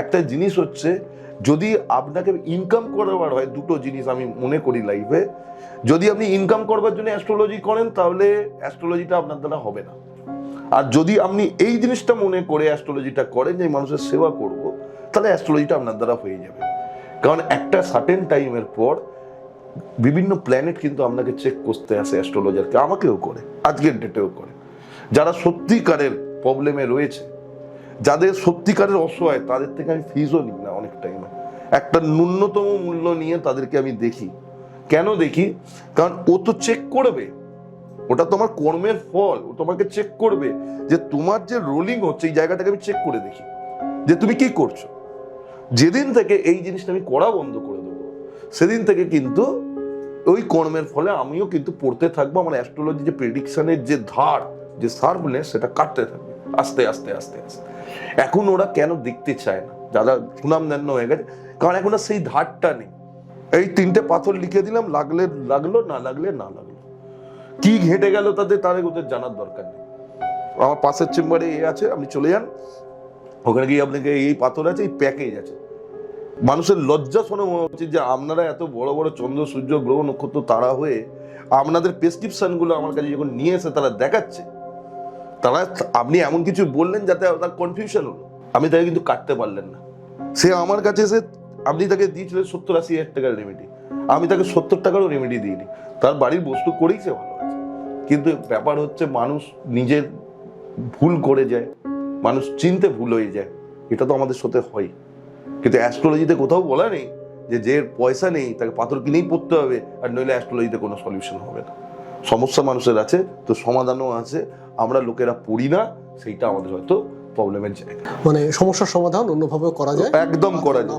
একটা জিনিস হচ্ছে, যদি আপনাকে ইনকাম করবার হয়, দুটো জিনিস আমি মনে করি লাইফে, যদি আপনি ইনকাম করবার জন্য অ্যাস্ট্রোলজি করেন তাহলে অ্যাস্ট্রোলজিটা আপনার দ্বারা হবে না। আর যদি আপনি এই জিনিসটা মনে করে অ্যাস্ট্রোলজিটা করেন যে মানুষের সেবা করব, তাহলে অ্যাস্ট্রোলজিটা আপনার দ্বারা হয়ে যাবে। কারণ একটা সার্টেন টাইমের পর বিভিন্ন প্ল্যানেট কিন্তু আপনাকে চেক করতে আসে অ্যাস্ট্রোলজারকে, আমাকেও করে, আজকের ডেটেও করে। যারা সত্যিকারের প্রবলেমে রয়েছে, যাদের সত্যিকারের অসহায়, তাদের থেকে আমি ফিজও নিই না অনেক টাইমে, একটা ন্যূনতম মূল্য নিয়ে তাদেরকে আমি দেখি। কেন দেখি? কারণ ও তো চেক করবে, ওটা তোমার কর্মের ফল, ও তোমাকে চেক করবে যে তোমার যে রোলিং হচ্ছে এই জায়গাটাকে আমি চেক করে দেখি যে তুমি কি করছো। যেদিন থেকে এই জিনিসটা আমি করা বন্ধ করে দেবো, সেদিন থেকে কিন্তু ওই কর্মের ফলে আমিও কিন্তু পড়তে থাকবো, আমার অ্যাস্ট্রোলজি যে প্রেডিকশনের যে ধার, যে শার্পনেস, সেটা কাটতে থাকবে আস্তে আস্তে আস্তে আস্তে। এখন ওরা কেন দেখতে চায় না, যারা সুনামধন্য হয়ে গেছে? কারণ এখন আর সেই ধারটা নেই। এই 3টে পাথর লিখে দিলাম, লাগলে লাগলো, না লাগলে না লাগলো, কি ঘেটে গেল তাদের ওদের জানার দরকার নেই। আমার পাশের চেম্বারে এ আছে, আপনি চলে যান, ওখানে গিয়ে আপনাকে এই পাথর আছে, এই প্যাকেজ আছে। মানুষের লজ্জা শোনা উচিত যে আপনারা এত বড় বড় চন্দ্র সূর্য গ্রহ নক্ষত্র তারা হয়ে আপনাদের প্রেসক্রিপশন গুলো আমার কাছে যখন নিয়ে এসে তারা দেখাচ্ছে, তারা, আপনি এমন কিছু বললেন যাতে তার কনফিউশন হলো, আমি তাকে কিন্তু কাটতে পারলেন না। সে আমার কাছে এসে, আপনি তাকে দিয়েছিলেন 70-80 হাজার টাকার রেমেডি, আমি তাকে 70 টাকারও রেমেডি দিইনি, তার বাড়ির বস্তু করেই সে ভালো আছে। কিন্তু ব্যাপার হচ্ছে মানুষ নিজের ভুল করে যায়, মানুষ চিনতে ভুল হয়ে যায়, এটা তো আমাদের সাথে হয়। কিন্তু অ্যাস্ট্রোলজিতে কোথাও বলা নেই যে পয়সা নেই তাকে পাথর কিনেই পড়তে হবে, আর নইলে অ্যাস্ট্রোলজিতে কোনো সলিউশন হবে না। সমস্যা মানুষের আছে তো সমাধানও আছে, আমরা লোকেরা পড়ি না, সেইটা আমাদের হয়তো প্রবলেমের জায়গা। মানে সমস্যার সমাধান অন্যভাবেও করা যায়, একদম করা যায়।